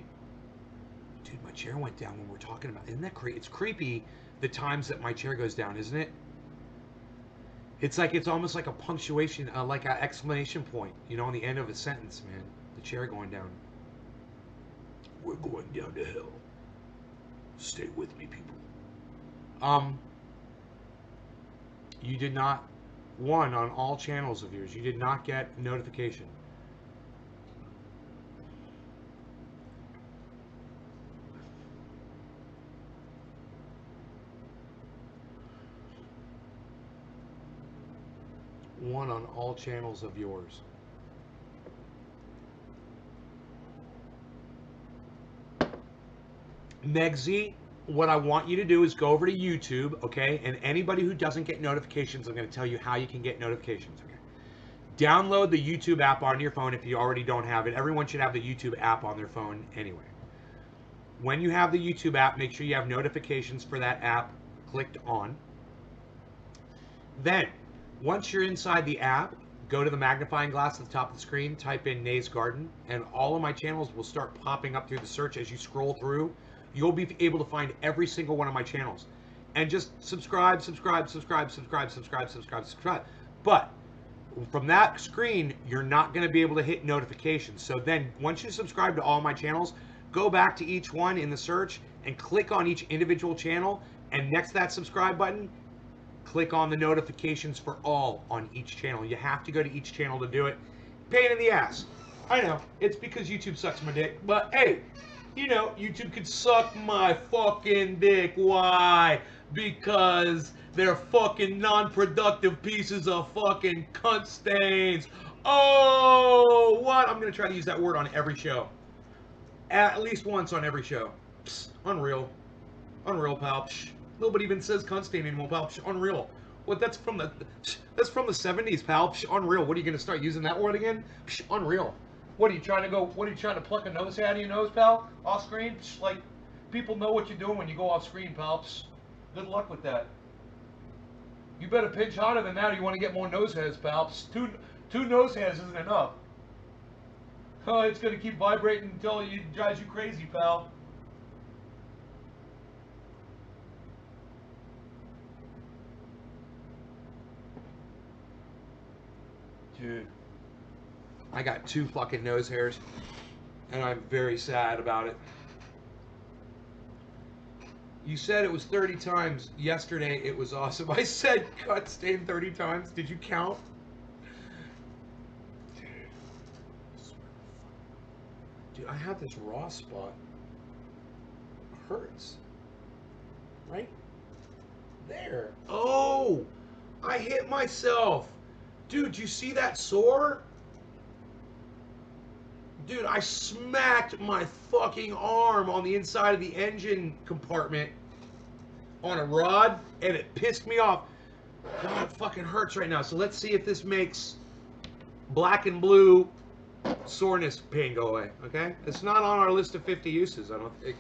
Dude, my chair went down when we're talking about... Isn't that creepy? It's creepy the times that my chair goes down, isn't it? It's like, it's almost like a punctuation, like an exclamation point, you know, on the end of a sentence, man. The chair going down. We're going down to hell. Stay with me, people. You did not, on all channels of yours, you did not get notification. One on all channels of yours. Megzy, what I want you to do is go over to YouTube, okay? And anybody who doesn't get notifications, I'm going to tell you how you can get notifications, okay? Download the YouTube app on your phone if you already don't have it. Everyone should have the YouTube app on their phone anyway. When you have the YouTube app, make sure you have notifications for that app clicked on. Then, once you're inside the app, go to the magnifying glass at the top of the screen, type in Nay's Garden, and all of my channels will start popping up through the search as you scroll through. You'll be able to find every single one of my channels. And just subscribe, subscribe, subscribe, subscribe, subscribe, subscribe, subscribe. But from that screen, you're not going to be able to hit notifications. So then, once you subscribe to all my channels, go back to each one in the search and click on each individual channel. And next to that subscribe button, click on the notifications for all on each channel. You have to go to each channel to do it. Pain in the ass. I know. It's because YouTube sucks my dick. But hey, you know, YouTube could suck my fucking dick. Why? Because they're fucking non-productive pieces of fucking cunt stains. Oh, what? I'm going to try to use that word on every show. At least once on every show. Psst, unreal. Unreal, pal. Psh, nobody even says cunt stain anymore, pal. Psh, unreal. What? That's from the 70s, pal. Psh, unreal. What are you going to start using that word again? Psh, unreal. What are you trying to go? What are you trying to pluck a nose out of your nose, pal? Off screen? Psh, like, people know what you're doing when you go off screen, pal. Psh, good luck with that. You better pinch harder than that, or you want to get more nose hairs, pal. Psh, two nose hairs isn't enough. Oh, it's gonna keep vibrating until it drives you crazy, pal. Dude, I got 2 fucking nose hairs, and I'm very sad about it. You said it was 30 times. Yesterday, it was awesome. I said cut stain 30 times. Did you count? Dude, I have this raw spot. It hurts. Right there. Oh! I hit myself. Dude, you see that sore? Dude, I smacked my fucking arm on the inside of the engine compartment on a rod, and it pissed me off. God, it fucking hurts right now. So let's see if this makes black and blue soreness pain go away, okay? It's not on our list of 50 uses, I don't think.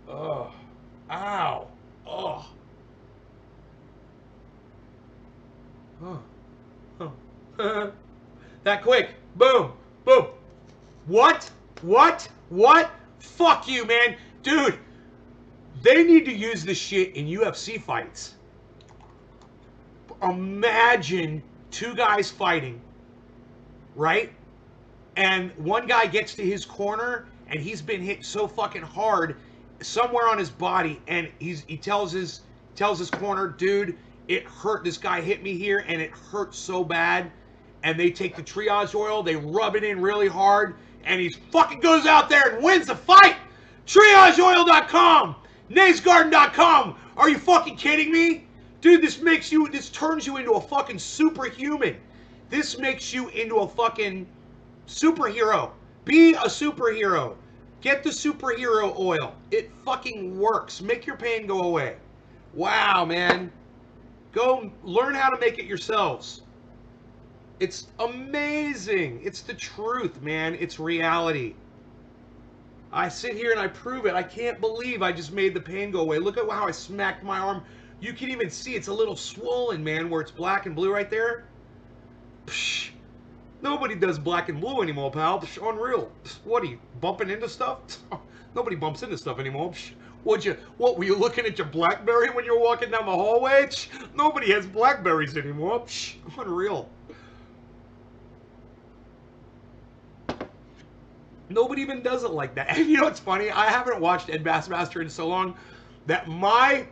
Oh. Ow. Oh. Oh. Oh. That quick. Boom. Boom. What? What? What? Fuck you, man. Dude, they need to use this shit in UFC fights. Imagine 2 guys fighting, right? And one guy gets to his corner, and he's been hit so fucking hard somewhere on his body, and he tells his corner, dude, it hurt. This guy hit me here, and it hurt so bad. And they take the triage oil, they rub it in really hard, and he fucking goes out there and wins the fight. TriageOil.com. NazeGarden.com. Are you fucking kidding me? Dude, this turns you into a fucking superhuman. This makes you into a fucking superhero. Be a superhero. Get the superhero oil. It fucking works. Make your pain go away. Wow, man. Go learn how to make it yourselves. It's amazing. It's the truth, man. It's reality. I sit here and I prove it. I can't believe I just made the pain go away. Look at how I smacked my arm. You can even see it's a little swollen, man, where it's black and blue right there. Psh. Nobody does black and blue anymore, pal. Psh, unreal. Psh, what are you, bumping into stuff? Nobody bumps into stuff anymore. Psh, what were you looking at your BlackBerry when you were walking down the hallway? Psh, nobody has BlackBerries anymore. Psh, unreal. Nobody even does it like that. And you know what's funny? I haven't watched Ed Bassmaster in so long that my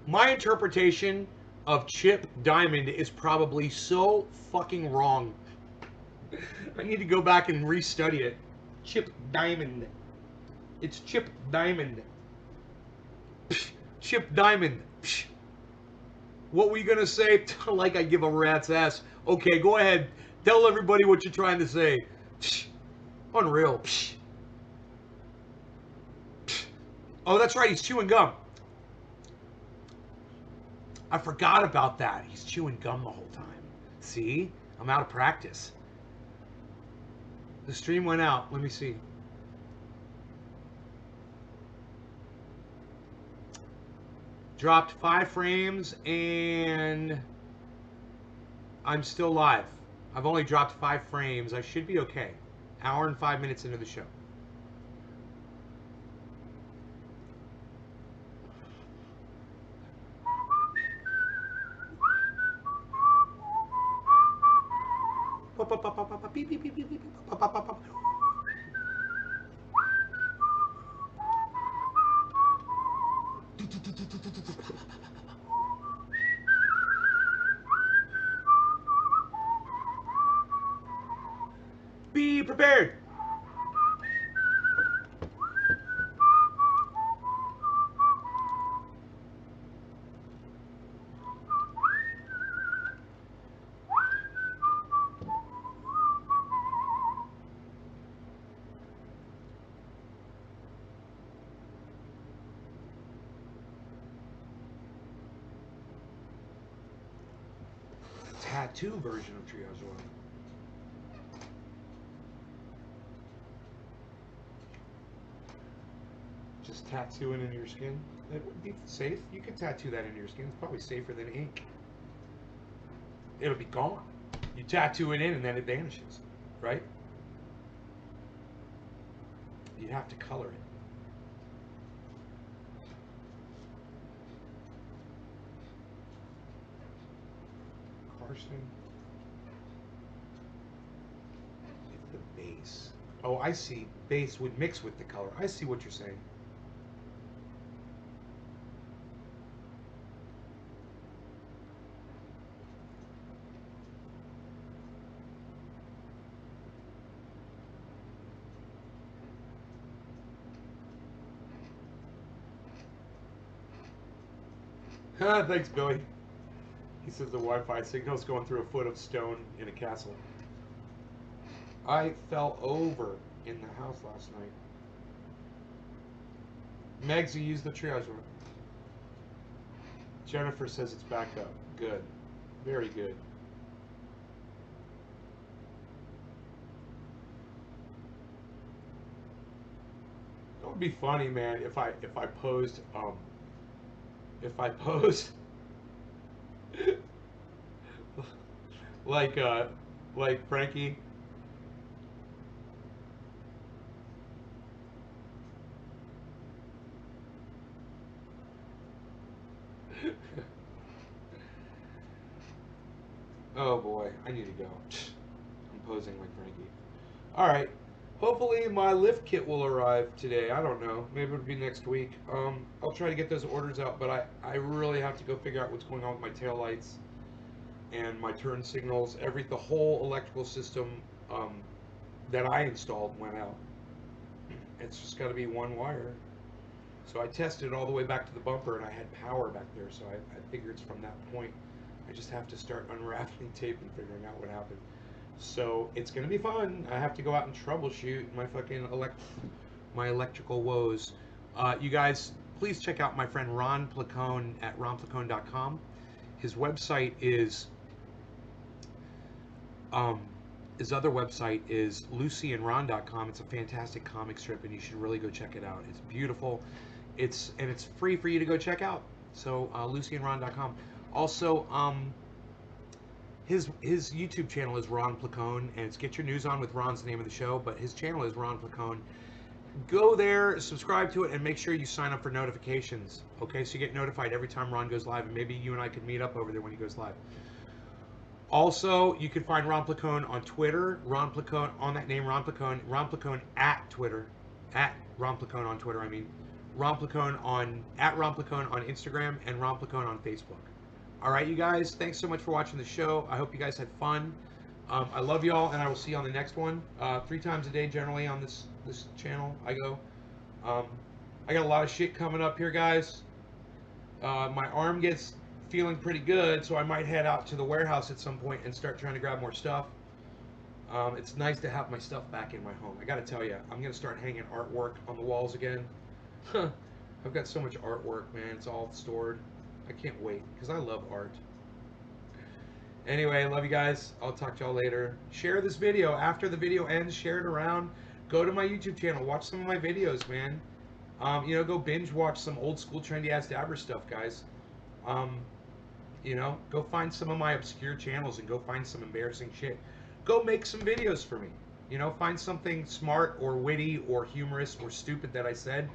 interpretation of Chip Diamond is probably so fucking wrong. I need to go back and restudy it. Chip Diamond. It's Chip Diamond. Psh, Chip Diamond. Psh. What were you going to say? Like I give a rat's ass. Okay, go ahead. Tell everybody what you're trying to say. Psh. Unreal. Psh. Psh. Oh, that's right. He's chewing gum. I forgot about that. He's chewing gum the whole time. See? I'm out of practice. The stream went out. Let me see. Dropped 5 frames and I'm still live. I've only dropped 5 frames. I should be okay. Hour and 5 minutes into the show. Be prepared. Tattoo version of Triage Oil. Just tattoo it into your skin. That would be safe. You could tattoo that into your skin. It's probably safer than ink. It'll be gone. You tattoo it in and then it vanishes, right? You'd have to color it. Carson. It's the base. Oh, I see. Base would mix with the color. I see what you're saying. Thanks, Billy. He says the Wi-Fi signal's going through a foot of stone in a castle. I fell over in the house last night. Megs, you used the triage room. Jennifer says it's back up. Good. Very good. It would be funny, man, if I posed like Frankie. Oh boy, I need to go. I'm posing like Frankie. All right. Hopefully my lift kit will arrive today. I don't know. Maybe it'll be next week. I'll try to get those orders out, but I really have to go figure out what's going on with my taillights and my turn signals. The whole electrical system that I installed went out. It's just got to be one wire. So I tested it all the way back to the bumper, and I had power back there. So I figure it's from that point. I just have to start unraveling tape and figuring out what happened. So it's gonna be fun. I have to go out and troubleshoot my fucking my electrical woes. You guys, please check out my friend Ron Placone at ronplacone.com. His website is um, his other website is lucyandron.com. It's a fantastic comic strip, and you should really go check it out. It's beautiful. It's free for you to go check out. So lucyandron.com. Also, his YouTube channel is Ron Placone, and it's Get Your News On with Ron's the name of the show, but his channel is Ron Placone. Go there, subscribe to it, and make sure you sign up for notifications. Okay, so you get notified every time Ron goes live, and maybe you and I could meet up over there when he goes live. Also, you can find Ron Placone on Twitter, Ron Placone on that name, Ron Placone at Twitter, at Ron Placone on Twitter. I mean, Ron Placone on at Ron Placone on Instagram, and Ron Placone on Facebook. All right, you guys, thanks so much for watching the show. I hope you guys had fun. I love y'all, and I will see you on the next one. 3 times a day, generally, on this channel, I go. I got a lot of shit coming up here, guys. My arm gets feeling pretty good, so I might head out to the warehouse at some point and start trying to grab more stuff. It's nice to have my stuff back in my home. I gotta tell you, I'm gonna start hanging artwork on the walls again. I've got so much artwork, man. It's all stored. I can't wait, because I love art. Anyway, I love you guys. I'll talk to y'all later. Share this video. After the video ends, share it around. Go to my YouTube channel. Watch some of my videos, man. You know, go binge watch some old school trendy ass dabber stuff, guys. You know, go find some of my obscure channels and go find some embarrassing shit. Go make some videos for me. You know, find something smart or witty or humorous or stupid that I said.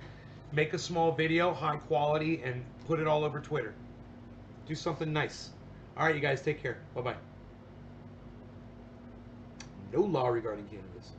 Make a small video, high quality, and put it all over Twitter. Do something nice. All right, you guys, take care. Bye-bye. No law regarding cannabis.